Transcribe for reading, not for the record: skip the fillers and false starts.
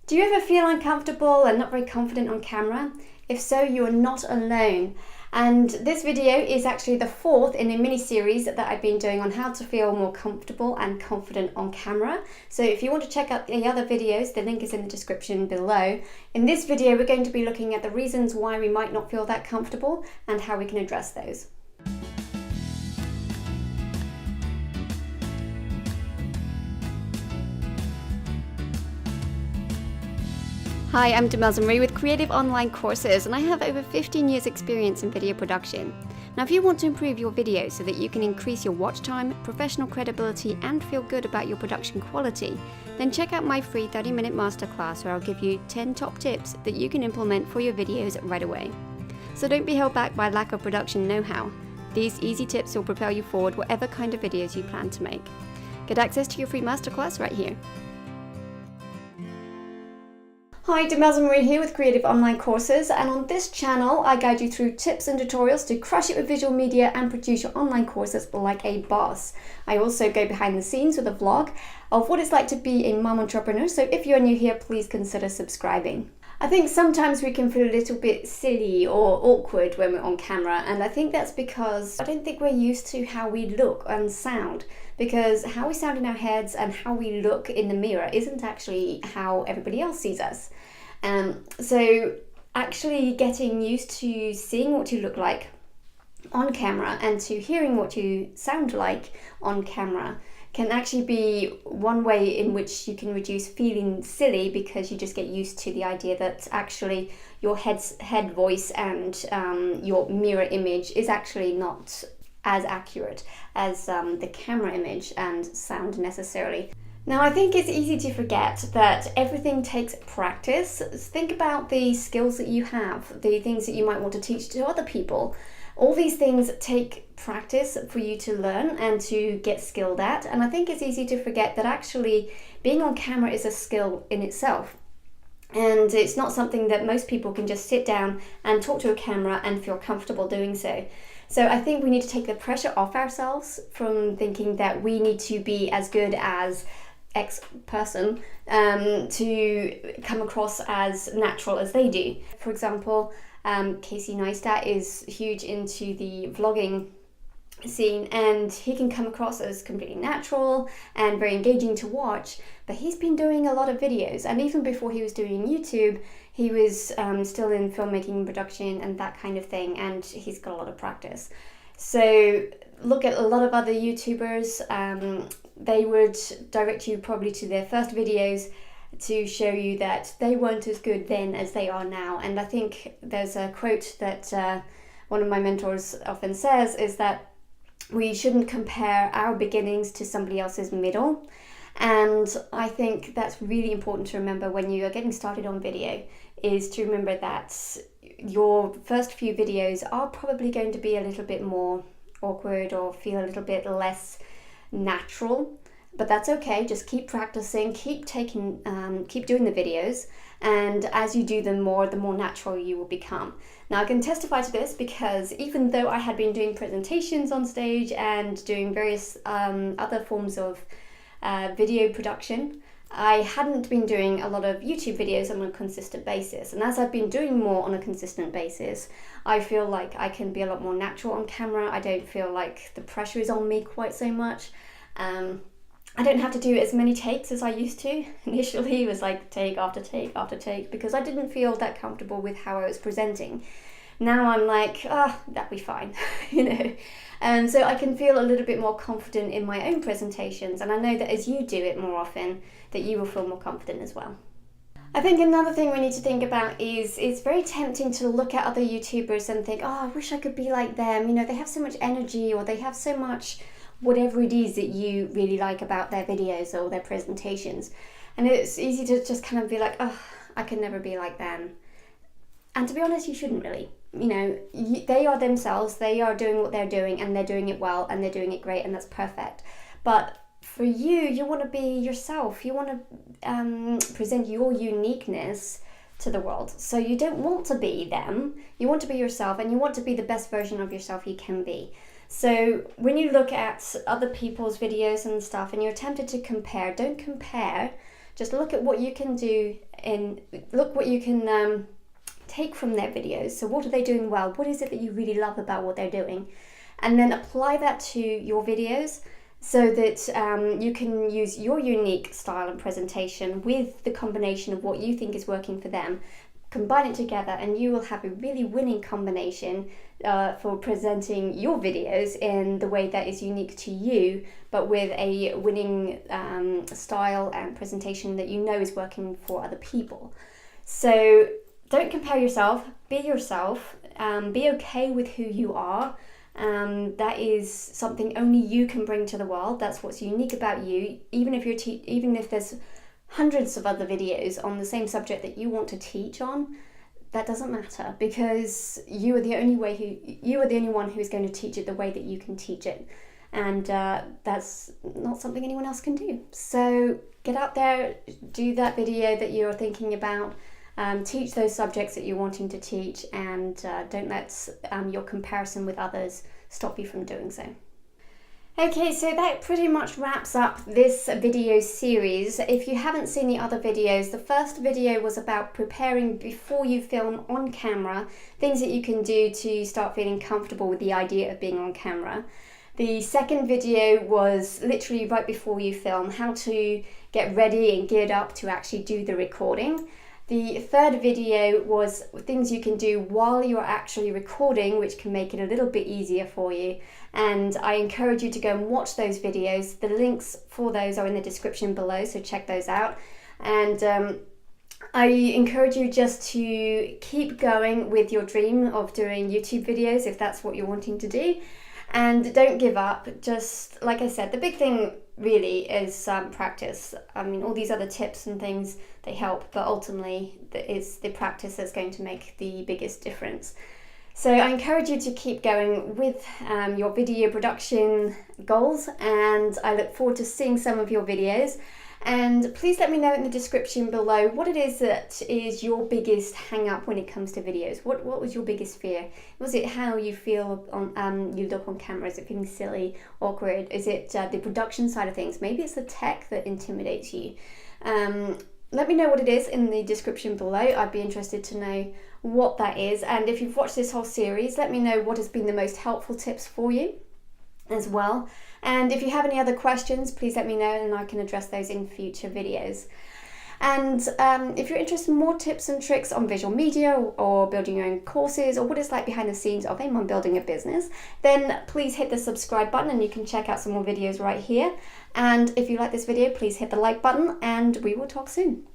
Do you ever feel uncomfortable and not very confident on camera? If so, you are not alone. And this video is actually the fourth in a mini-series that I've been doing on how to feel more comfortable and confident on camera. So if you want to check out the other videos, the link is in the description below. In this video, we're going to be looking at the reasons why we might not feel that comfortable and how we can address those. Hi, I'm Demelza Marie with Creative Online Courses, and I have over 15 years experience in video production. Now, if you want to improve your videos so that you can increase your watch time, professional credibility, and feel good about your production quality, then check out my free 30-minute masterclass where I'll give you 10 top tips that you can implement for your videos right away. So don't be held back by lack of production know-how. These easy tips will propel you forward whatever kind of videos you plan to make. Get access to your free masterclass right here. Hi, Demelza Marie here with Creative Online Courses, and on this channel I guide you through tips and tutorials to crush it with visual media and produce your online courses like a boss. I also go behind the scenes with a vlog of what it's like to be a mom entrepreneur, so if you're new here, please consider subscribing. I think sometimes we can feel a little bit silly or awkward when we're on camera, and I think that's because I don't think we're used to how we look and sound, because how we sound in our heads and how we look in the mirror isn't actually how everybody else sees us. So actually getting used to seeing what you look like on camera and to hearing what you sound like on camera can actually be one way in which you can reduce feeling silly, because you just get used to the idea that actually your head voice and your mirror image is actually not as accurate as the camera image and sound necessarily. Now, I think it's easy to forget that everything takes practice. Think about the skills that you have, the things that you might want to teach to other people. All these things take practice for you to learn and to get skilled at. And I think it's easy to forget that actually being on camera is a skill in itself. And it's not something that most people can just sit down and talk to a camera and feel comfortable doing so. So I think we need to take the pressure off ourselves from thinking that we need to be as good as X person to come across as natural as they do. For example, Casey Neistat is huge into the vlogging scene, and he can come across as completely natural and very engaging to watch, but he's been doing a lot of videos, and even before he was doing YouTube, he was still in filmmaking, production and that kind of thing, and he's got a lot of practice. So look at a lot of other YouTubers, they would direct you probably to their first videos to show you that they weren't as good then as they are now. And I think there's a quote that one of my mentors often says, is that we shouldn't compare our beginnings to somebody else's middle. And I think that's really important to remember when you are getting started on video, is to remember that your first few videos are probably going to be a little bit more awkward or feel a little bit less natural, but that's okay. Just keep practicing, keep doing the videos, and as you do them more, the more natural you will become. Now, I can testify to this because even though I had been doing presentations on stage and doing various other forms of video production, I hadn't been doing a lot of YouTube videos on a consistent basis. And as I've been doing more on a consistent basis, I feel like I can be a lot more natural on camera. I don't feel like the pressure is on me quite so much. I don't have to do as many takes as I used to. Initially, it was like take after take after take, because I didn't feel that comfortable with how I was presenting. Now I'm like, that'll be fine, you know. And so I can feel a little bit more confident in my own presentations, and I know that as you do it more often, that you will feel more confident as well. I think another thing we need to think about is it's very tempting to look at other YouTubers and think, oh, I wish I could be like them. You know, they have so much energy, or they have so much whatever it is that you really like about their videos or their presentations. And it's easy to just kind of be like, oh, I can never be like them. And to be honest, you shouldn't really. You know, they are themselves, they are doing what they're doing, and they're doing it well, and they're doing it great, and that's perfect. But for you, you want to be yourself. You want to present your uniqueness to the world. So you don't want to be them. You want to be yourself, and you want to be the best version of yourself you can be. So when you look at other people's videos and stuff and you're tempted to compare, don't compare. Just look at what you can do and look what you can take from their videos. So what are they doing well? What is it that you really love about what they're doing? And then apply that to your videos so that you can use your unique style and presentation with the combination of what you think is working for them. Combine it together and you will have a really winning combination for presenting your videos in the way that is unique to you, but with a winning style and presentation that you know is working for other people. So don't compare yourself, be yourself, be okay with who you are. That is something only you can bring to the world. That's what's unique about you. Even if there's hundreds of other videos on the same subject that you want to teach on, that doesn't matter, because you are the only one who is going to teach it the way that you can teach it, and that's not something anyone else can do. So get out there, do that video that you're thinking about, teach those subjects that you're wanting to teach, and don't let your comparison with others stop you from doing so. Okay, so that pretty much wraps up this video series. If you haven't seen the other videos, the first video was about preparing before you film on camera, things that you can do to start feeling comfortable with the idea of being on camera. The second video was literally right before you film, how to get ready and geared up to actually do the recording. The third video was things you can do while you're actually recording, which can make it a little bit easier for you. And I encourage you to go and watch those videos. The links for those are in the description below, so check those out. And I encourage you just to keep going with your dream of doing YouTube videos if that's what you're wanting to do. And don't give up. Just like I said, the big thing really is practice. I mean, all these other tips and things, they help, but ultimately it's the practice that's going to make the biggest difference. So I encourage you to keep going with your video production goals, and I look forward to seeing some of your videos. And please let me know in the description below what it is that is your biggest hang up when it comes to videos. What was your biggest fear? Was it how you feel on you look on camera? Is it feeling silly, awkward? Is it the production side of things? Maybe it's the tech that intimidates you. Let me know what it is in the description below. I'd be interested to know what that is. And if you've watched this whole series, let me know what has been the most helpful tips for you as well. And if you have any other questions, please let me know and I can address those in future videos. And if you're interested in more tips and tricks on visual media or building your own courses, or what it's like behind the scenes of anyone building a business, then please hit the subscribe button and you can check out some more videos right here. And if you like this video, please hit the like button and we will talk soon.